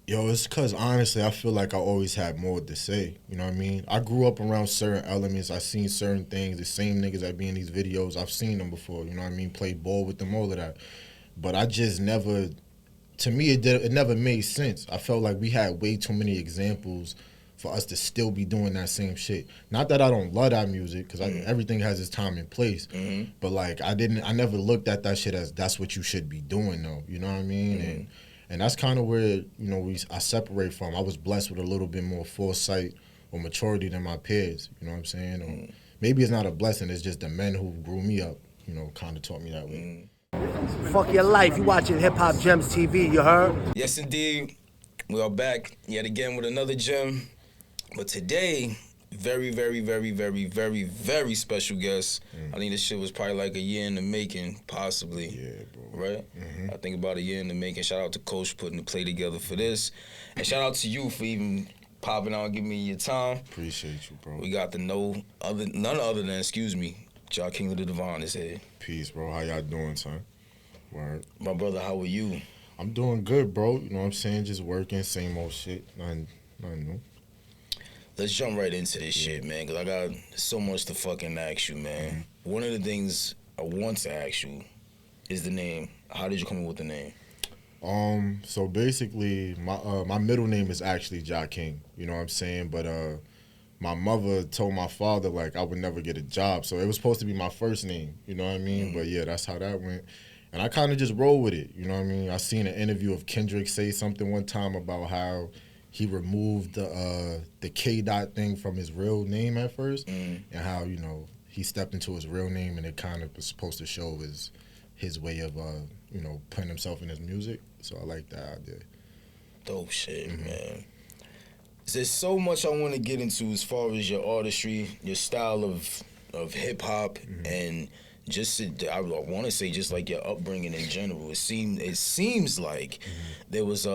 Yo, it's because honestly, I feel like I always had more to say. You know what I mean? I grew up around certain elements. I seen certain things. The same niggas that be in these videos, I've seen them before. You know what I mean? Played ball with them, all of that. But I just never. To me, it never made sense. I felt like we had way too many examples for us to still be doing that same shit. Not that I don't love that music, because everything has its time and place. But like, I never looked at that shit as that's what you should be doing, though. You know what I mean? And that's kind of where I separate from. I was blessed with a little bit more foresight or maturity than my peers. You know what I'm saying? Or maybe it's not a blessing. It's just the men who grew me up. Kind of taught me that way. Fuck your life. You watching Hip Hop Gems TV, you heard? Yes, indeed. We are back yet again with another gem. But today, very, very, very, very, very, very special guest. I think this shit was probably like a year in the making, possibly. Yeah, bro. Right? I think about a year in the making. Shout out to Coach putting the play together for this. And shout out to you for even popping out and giving me your time. Appreciate you, bro. We got to know none other than, Ja King of the Divine is here. Peace, bro. How y'all doing, son? Word. My brother, how are you? I'm doing good, bro. You know what I'm saying? Just working, same old shit. Nothing new. Let's jump right into this shit, man, because I got so much to fucking ask you, man. One of the things I want to ask you is the name. How did you come up with the name? So basically, my middle name is actually Ja King. You know what I'm saying? But my mother told my father like I would never get a job, so it was supposed to be my first name. You know what I mean? But yeah, that's how that went. And I kind of just roll with it. You know what I mean? I seen an interview of Kendrick say something one time about how he removed the K dot thing from his real name at first, and how he stepped into his real name, and it kind of was supposed to show his way of putting himself in his music. So I like that idea. Dope shit, man. There's so much I want to get into as far as your artistry, your style of hip hop, and just I want to say just like your upbringing in general. It seems like there was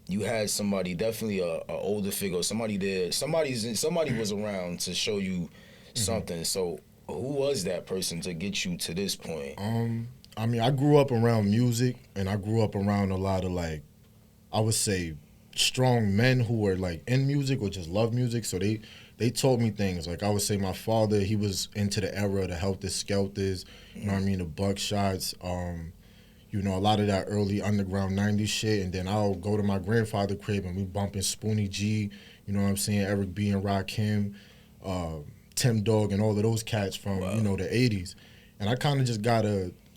you had somebody, definitely a older figure, somebody was around to show you something. So who was that person to get you to this point? I mean, I grew up around music, and I grew up around a lot of like, I would say, strong men who were like in music or just love music. So they taught me things. Like I would say my father, he was into the era of the Helter Skelters, you know what I mean, the Buckshots, a lot of that early underground 90s shit. And then I'll go to my grandfather's crib and we bumping Spoonie G, you know what I'm saying, Eric B and Rakim, Tim Dog and all of those cats from, the 80s. And I kind of just got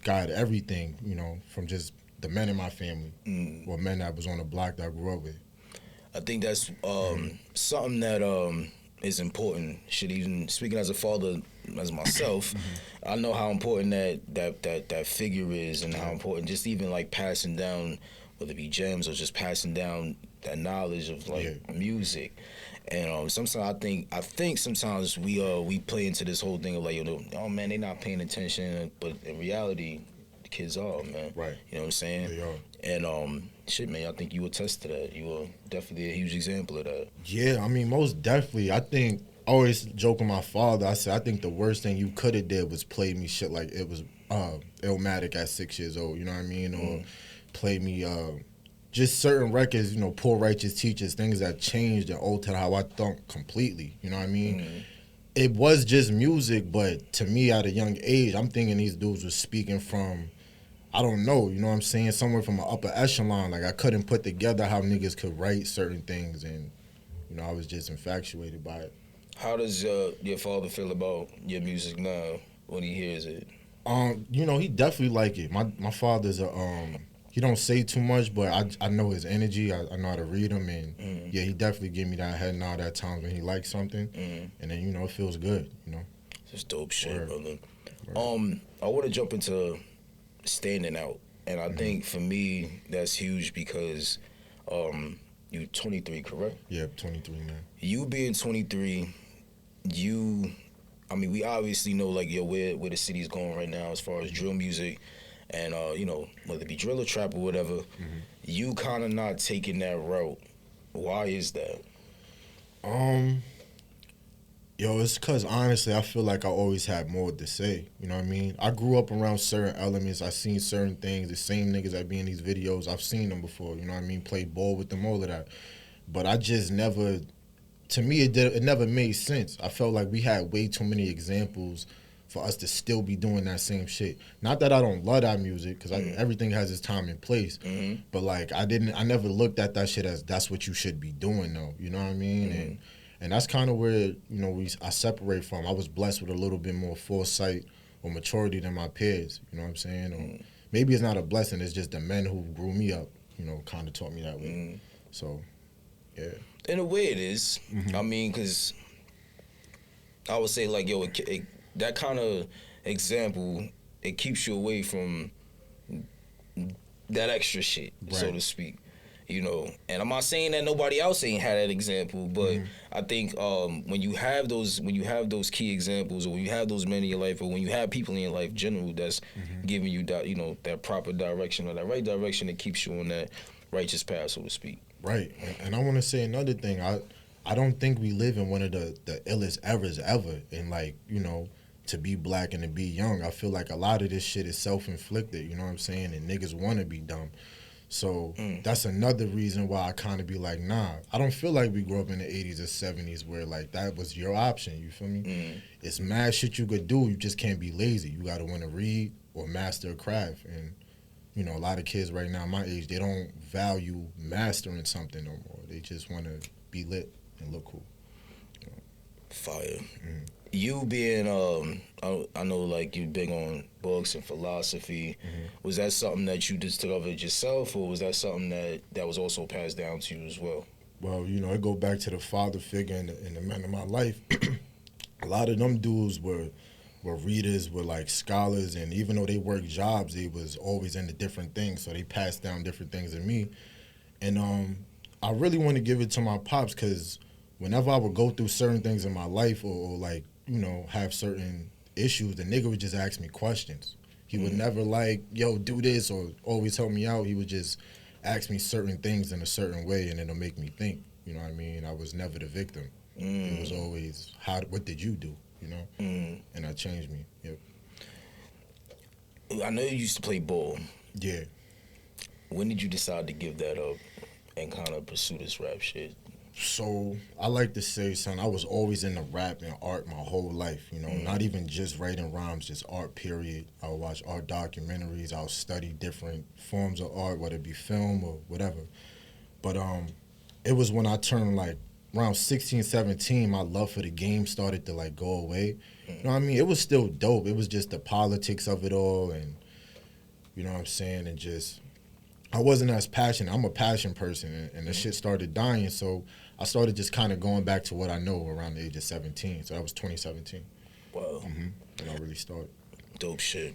everything, from just the men in my family, or men that was on the block that I grew up with. I think that's something that is important. Even speaking as a father, as myself, I know how important that figure is, and how important just even like passing down, whether it be gems or just passing down that knowledge of music. And sometimes I think sometimes we play into this whole thing of like, oh man, they not paying attention, but in reality, the kids are, man. Right. You know what I'm saying? They are. And shit, man, I think you attest to that. You are definitely a huge example of that. Yeah, I mean, most definitely. I always joke with my father. I think the worst thing you could have did was play me shit like it was Illmatic at 6 years old. You know what I mean? Or play me just certain records. Poor Righteous Teachers, things that changed and altered how I thought completely. You know what I mean? It was just music, but to me, at a young age, I'm thinking these dudes were speaking from, I don't know, you know what I'm saying, somewhere from an upper echelon. Like, I couldn't put together how niggas could write certain things, and, I was just infatuated by it. How does your father feel about your music now when he hears it? He definitely like it. My father's he don't say too much, but I know his energy. I know how to read him, and yeah, he definitely give me that head nod at times when he likes something, and then it feels good. Just dope shit, Word. brother. Word. I want to jump into standing out, and I think for me that's huge because you 23, correct? Yeah, 23, man. You being 23, we obviously know like where the city's going right now as far as drill music. And, whether it be drill or trap or whatever, you kind of not taking that route. Why is that? Yo, it's because honestly, I feel like I always had more to say. You know what I mean? I grew up around certain elements. I seen certain things. The same niggas that be in these videos, I've seen them before. You know what I mean? Play ball with them, all of that. But I just never. To me, it never made sense. I felt like we had way too many examples for us to still be doing that same shit. Not that I don't love that music, because everything has its time and place. But like, I never looked at that shit as that's what you should be doing, though. You know what I mean? And that's kind of where I separate from. I was blessed with a little bit more foresight or maturity than my peers. You know what I'm saying? Or maybe it's not a blessing. It's just the men who grew me up. Kind of taught me that way. So, yeah. In a way, it is. Mm-hmm. I mean, because I would say, like, yo, that kind of example, it keeps you away from that extra shit, so to speak. And I'm not saying that nobody else ain't had that example, but I think when you have those key examples, or when you have those men in your life, or when you have people in your life, general, that's giving you that that proper direction or that right direction, that keeps you on that righteous path, so to speak. Right, and I want to say another thing. I don't think we live in one of the illest eras ever. And like, to be black and to be young, I feel like a lot of this shit is self-inflicted. You know what I'm saying? And niggas want to be dumb. So that's another reason why I kind of be like, nah, I don't feel like we grew up in the 80s or 70s where like that was your option. You feel me? It's mad shit you could do. You just can't be lazy. You got to want to read or master a craft. And a lot of kids right now, my age, they don't value mastering something no more. They just want to be lit and look cool. Fire. You being, I know, like, you big on books and philosophy. Was that something that you discovered yourself, or was that something that was also passed down to you as well? Well, it go back to the father figure and the men in my life. A lot of them dudes were readers, were like scholars, and even though they worked jobs, they was always into different things, so they passed down different things to me. And I really want to give it to my pops, because whenever I would go through certain things in my life, or like, have certain issues, the nigga would just ask me questions. He would never like, yo, do this, or always help me out. He would just ask me certain things in a certain way, and it'll make me think. You know what I mean? I was never the victim. It was always, what did you do? And that changed me. Yep. I know you used to play ball. Yeah. When did you decide to give that up and kind of pursue this rap shit? So I like to say, son, I was always into rap and art my whole life. Not even just writing rhymes, just art. Period. I would watch art documentaries. I would study different forms of art, whether it be film or whatever. But it was when I turned like around 16, 17, my love for the game started to like go away. You know what I mean? It was still dope. It was just the politics of it all, and you know what I'm saying? And just, I wasn't as passionate. I'm a passion person, and the shit started dying, so I started just kind of going back to what I know around the age of 17. So that was 2017. Wow. And I really started. Dope shit.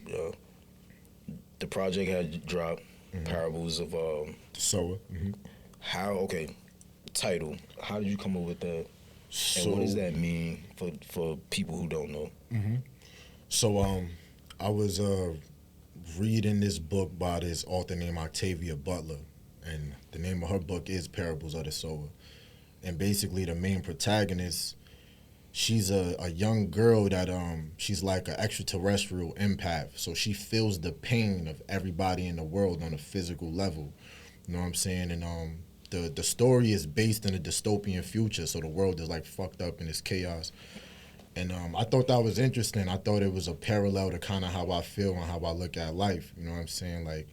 The project had dropped, Parables of Sower. Title. How did you come up with that? So, and what does that mean for people who don't know? So I was reading this book by this author named Octavia Butler, and the name of her book is Parables of the Sower. And basically the main protagonist, she's a young girl that she's like an extraterrestrial empath, so she feels the pain of everybody in the world on a physical level. You know what I'm saying? And the story is based in a dystopian future, so the world is like fucked up and it's chaos. And I thought that was interesting. I thought it was a parallel to kind of how I feel and how I look at life. You know what I'm saying? Like,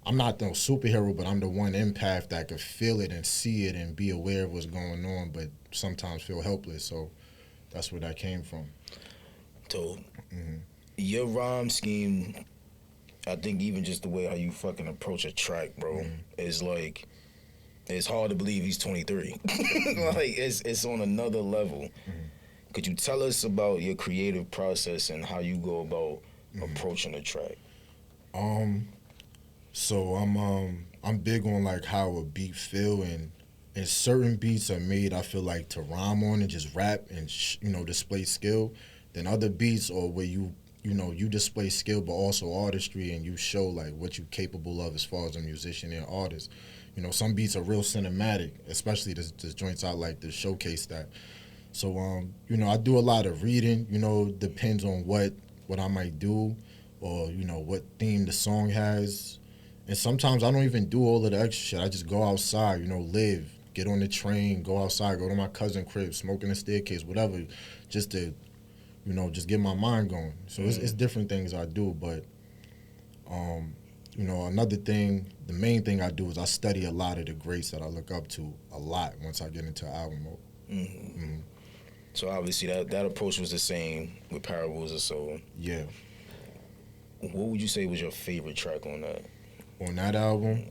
I'm not no superhero, but I'm the one empath that could feel it and see it and be aware of what's going on, but sometimes feel helpless. So that's where that came from. So your rhyme scheme, I think even just the way how you fucking approach a track, bro, is like, it's hard to believe he's 23. Like, it's on another level. Could you tell us about your creative process and how you go about approaching a track? So I'm big on like how a beat feel, and certain beats are made, I feel like, to rhyme on and just rap and display skill. Then other beats are where you display skill but also artistry, and you show like what you're capable of as far as a musician and artist. Some beats are real cinematic, especially this joints I like to showcase that. So you know, I do a lot of reading. You know, depends on what I might do, or you know what theme the song has. And sometimes I don't even do all of the extra shit. I just go outside, you know, live, get on the train, go outside, go to my cousin's crib, smoke in the staircase, whatever, just to, you know, just get my mind going. So it's different things I do, but, you know, another thing, the main thing I do is I study a lot of the greats that I look up to a lot once I get into album mode. Mm-hmm. So obviously that approach was the same with Parables or so. Yeah. What would you say was your favorite track on that? On that album,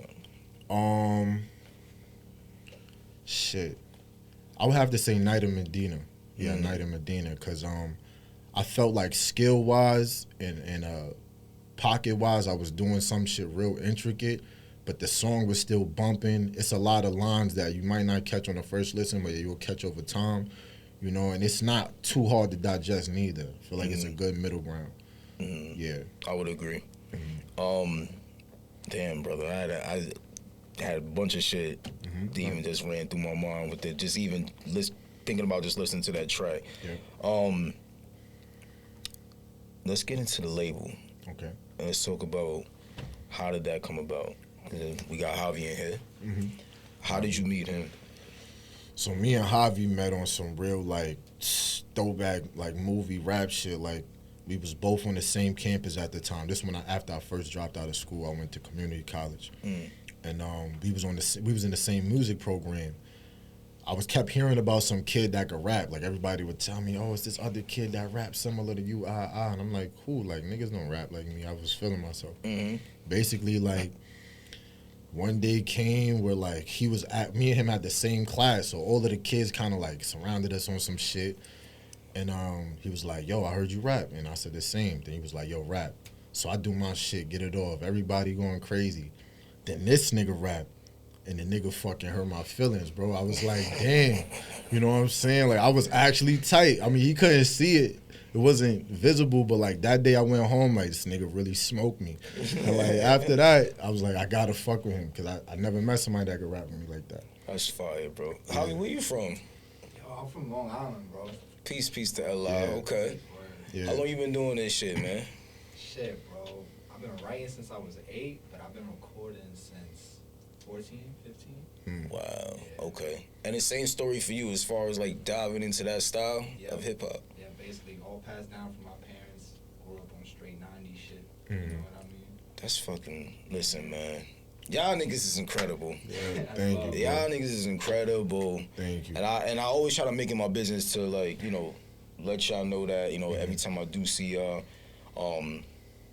shit, I would have to say Night of Medina. Yeah, Night of Medina, because I felt like skill wise and pocket wise, I was doing some shit real intricate, but the song was still bumping. It's a lot of lines that you might not catch on the first listen, but you'll catch over time, you know. And it's not too hard to digest neither. I feel like it's a good middle ground. Yeah, I would agree. Damn, brother, I had a bunch of shit that even just ran through my mind with it. Just even thinking about just listening to that track. Yeah. Let's get into the label. Okay. And let's talk about how did that come about. We got Javi in here. How did you meet him? So me and Javi met on some real like throwback like movie rap shit. Like we was both on the same campus at the time. This when after I first dropped out of school, I went to community college, and we was in the same music program. I kept hearing about some kid that could rap. Like everybody would tell me, "Oh, it's this other kid that raps similar to you." And I'm like, "Who? Like niggas don't rap like me." I was feeling myself. Basically, like one day came where like he was at me and him had the same class, so all of the kids kind of like surrounded us on some shit. And he was like, "Yo, I heard you rap." And I said the same thing. He was like, "Yo, rap." So I do my shit, get it off. Everybody going crazy. Then this nigga rap. And the nigga fucking hurt my feelings, bro. I was like, damn. You know what I'm saying? Like, I was actually tight. I mean, he couldn't see it. It wasn't visible, but like that day I went home, like this nigga really smoked me. And like after that, I was like, I gotta fuck with him. Because I never met somebody that could rap with me like that. That's fire, bro. Javi, where you from? Yo, I'm from Long Island, bro. Peace to LI. Yeah. Okay. Yeah. How long you been doing this shit, man? Shit, bro. I've been writing since I was 8, but I've been recording since 14, 15. Wow. Yeah. Okay. And the same story for you as far as like diving into that style of hip hop. Yeah, basically all passed down from my parents. Grew up on straight 90s shit. You know what I mean? That's fucking. Listen, man. Y'all niggas is incredible. Yeah, thank you. Y'all niggas is incredible. Thank you. And I always try to make it my business to like, you know, let y'all know that, you know, every time I do see y'all.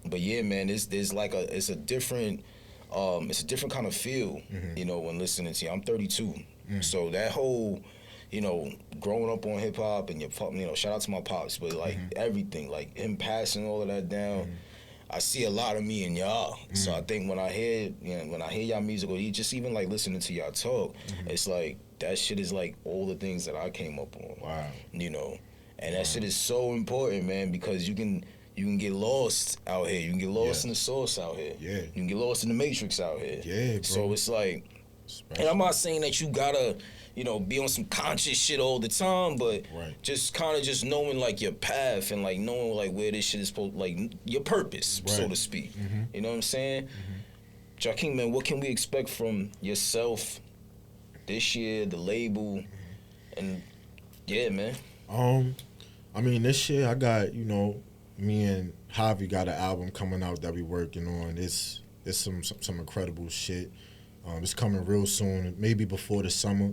But yeah, man, there's like it's a different kind of feel, you know, when listening to you. I'm 32. So that whole, you know, growing up on hip hop and you know, shout out to my pops, but like everything, like him passing all of that down. I see a lot of me in y'all. So I think when I hear y'all music or just even like listening to y'all talk, it's like that shit is like all the things that I came up on. Wow. You know. And that shit is so important, man, because you can get lost out here. You can get lost in the source out here. Yeah. You can get lost in the matrix out here. Yeah, bro. So it's like, and I'm not saying that you gotta, you know, be on some conscious shit all the time, but just kind of just knowing like your path and like knowing like where this shit is supposed, like your purpose, so to speak. You know what I'm saying? Jakeem, man, what can we expect from yourself this year, the label, and yeah, man. I mean, this year I got, you know, me and Javi got an album coming out that we working on. It's some incredible shit. It's coming real soon, maybe before the summer.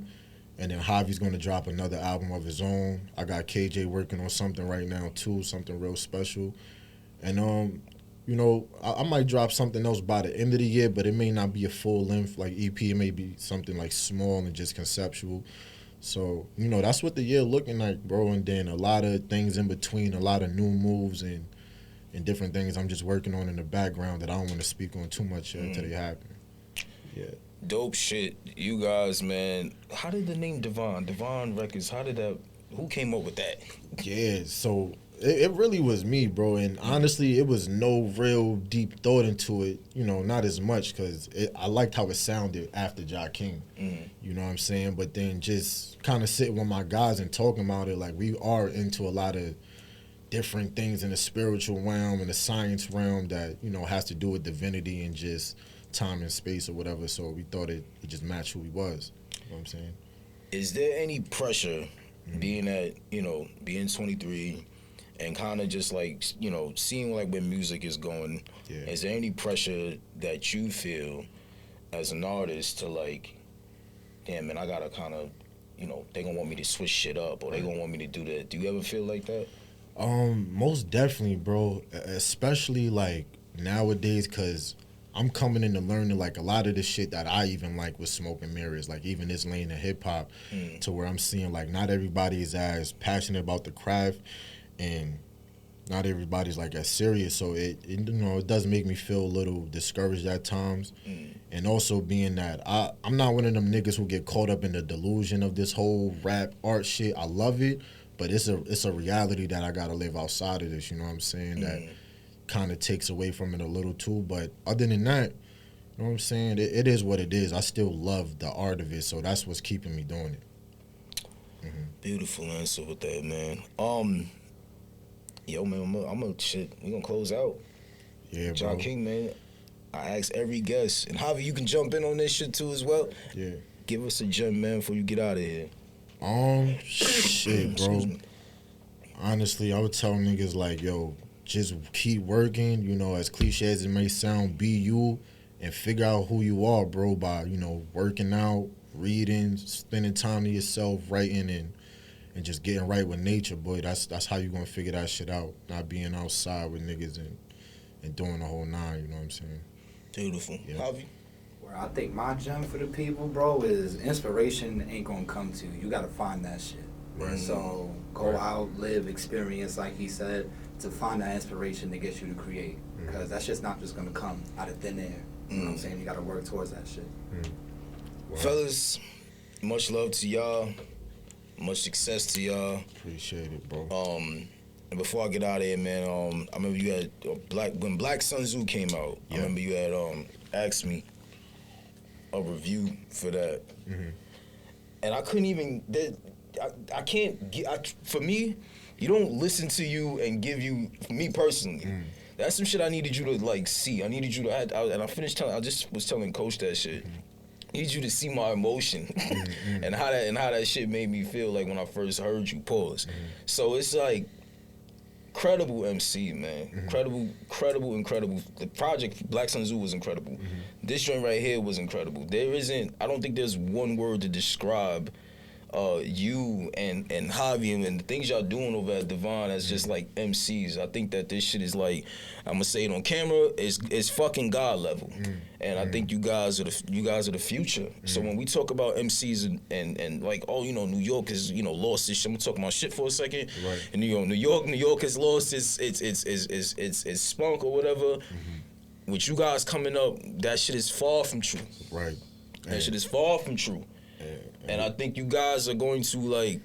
And then Javi's going to drop another album of his own. I got KJ working on something right now, too, something real special. And, you know, I might drop something else by the end of the year, but it may not be a full-length, like, EP. It may be something, like, small and just conceptual. So, you know, that's what the year looking like, bro. And then a lot of things in between, a lot of new moves and different things I'm just working on in the background that I don't want to speak on too much until they happen. Yeah. Dope shit. You guys, man. How did the name Devon Records, who came up with that? Yeah, so It really was me, bro. And honestly, it was no real deep thought into it. You know, not as much because I liked how it sounded after Ja King. You know what I'm saying? But then just kind of sitting with my guys and talking about it, like we are into a lot of different things in the spiritual realm and the science realm that, you know, has to do with divinity and just time and space or whatever. So we thought it just matched who he was. You know what I'm saying? Is there any pressure being at, you know, being 23 and kind of just like, you know, seeing like where music is going? Yeah. Is there any pressure that you feel as an artist to like, damn, man, I gotta kind of, you know, they gonna want me to switch shit up or they gonna want me to do that? Do you ever feel like that? Most definitely, bro. Especially like nowadays, cause I'm coming into learning like a lot of the shit that I even like with smoke and mirrors, like even this lane of hip hop, to where I'm seeing like not everybody is as passionate about the craft, and not everybody's like as serious. So it you know, it does make me feel a little discouraged at times. And also being that I'm not one of them niggas who get caught up in the delusion of this whole rap art shit. I love it, but it's a reality that I gotta live outside of this. You know what I'm saying? That kind of takes away from it a little too. But other than that, you know what I'm saying? It is what it is. I still love the art of it, so that's what's keeping me doing it. Beautiful answer with that, man. Yo, man, I'm gonna shit. We gonna close out. Yeah, Ja bro. King, man. I ask every guest, and Javi, you can jump in on this shit too as well. Yeah. Give us a gem, man, before you get out of here. Shit, bro. Excuse me. Honestly, I would tell niggas like, yo, just keep working. You know, as cliche as it may sound, be you and figure out who you are, bro. By, you know, working out, reading, spending time to yourself, writing, and just getting right with nature, boy. That's how you gonna figure that shit out. Not being outside with niggas and doing the whole nine. You know what I'm saying? Beautiful. Yeah. Javi? Where I think my gem for the people, bro, is inspiration ain't gonna come to you. You gotta find that shit. Right. So go out, live, experience, like he said, to find that inspiration that gets you to create. Because that's just not just gonna come out of thin air. You know what I'm saying? You gotta work towards that shit. Wow. Fellas, much love to y'all. Much success to y'all. Appreciate it, bro. And before I get out of here, man, I remember you had when Black Sun Zoo came out. Yeah. I remember you had asked me a review for that, and I couldn't even. I can't. For me, you don't listen to you and give you. For me personally, that's some shit I needed you to like see. I needed you to. And I finished telling. I just was telling Coach that shit. I need you to see my emotion and how that shit made me feel like when I first heard you. Pause. So it's like. Incredible MC, man. Incredible. The project Black Sun Zoo was incredible. This joint right here was incredible. I don't think there's one word to describe you and Javi and the things y'all doing over at Divine as just like MCs. I think that this shit is like, I'm gonna say it on camera, it's fucking God level. And I think you guys are the future. So when we talk about MCs and like, oh, you know, New York has, you know, lost this shit. I'm gonna talk about shit for a second. Right. And you know, New York has lost its spunk or whatever. With you guys coming up, that shit is far from true. Right. That shit is far from true. And I think you guys are going to like,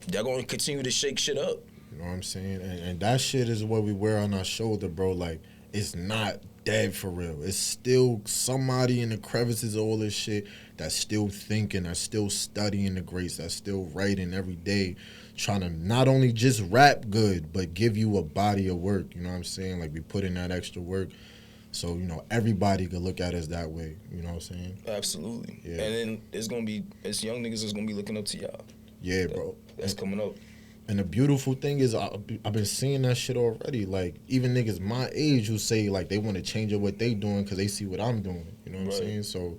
they're going to continue to shake shit up. You know what I'm saying? And that shit is what we wear on our shoulder, bro. Like, it's not dead for real. It's still somebody in the crevices of all this shit that's still thinking, that's still studying the greats, that's still writing every day, trying to not only just rap good, but give you a body of work. You know what I'm saying? Like, we put in that extra work. So, you know, everybody could look at us that way. You know what I'm saying? Absolutely. Yeah. And then it's young niggas that's going to be looking up to y'all. Yeah, bro. That's coming up. And the beautiful thing is I've been seeing that shit already. Like, even niggas my age who say, like, they want to change up what they doing because they see what I'm doing. You know what I'm saying? So,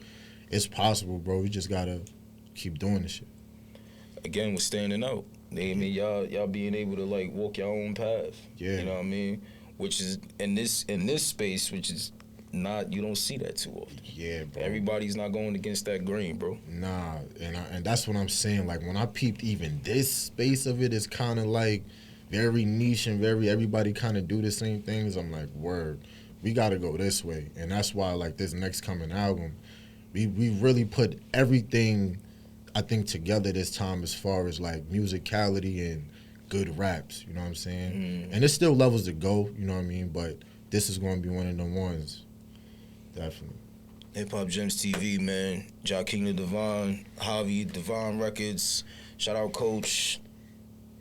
it's possible, bro. We just got to keep doing this shit. Again, we're standing out. I mean, y'all being able to, like, walk your own path. Yeah. You know what I mean? Which is, in this space, which is not, you don't see that too often. Yeah, bro. Everybody's not going against that grain, bro. Nah, and that's what I'm saying. Like, when I peeped even this space of it is kind of like very niche and very everybody kind of do the same things. I'm like, word, we got to go this way. And that's why, like, this next coming album, we really put everything, I think, together this time as far as, like, musicality and good raps. You know what I'm saying? And there's still levels to go. You know what I mean? But this is going to be one of the ones, definitely. Hip Hop Gems TV, man. Ja King the Divine, Javi, Divine Records. Shout out, Coach.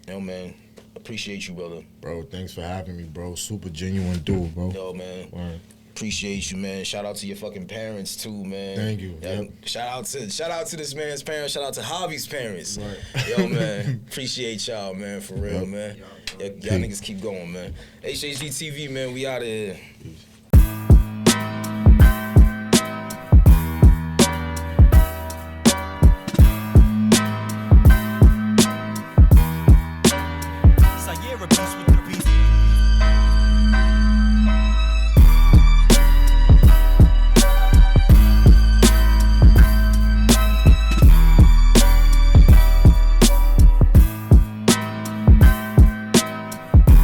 Yo, man. Appreciate you, brother. Bro, thanks for having me, bro. Super genuine dude, bro. Yo, man. Word. Appreciate you, man. Shout out to your fucking parents too, man. Thank you. Yeah, Yep. Shout out to this man's parents. Shout out to Javi's parents. Right. Yo, man. Appreciate y'all, man. For real, Yep. man. Y'all niggas keep going, man. HHGTV, man. We out of here. Peace. Sierra Beats with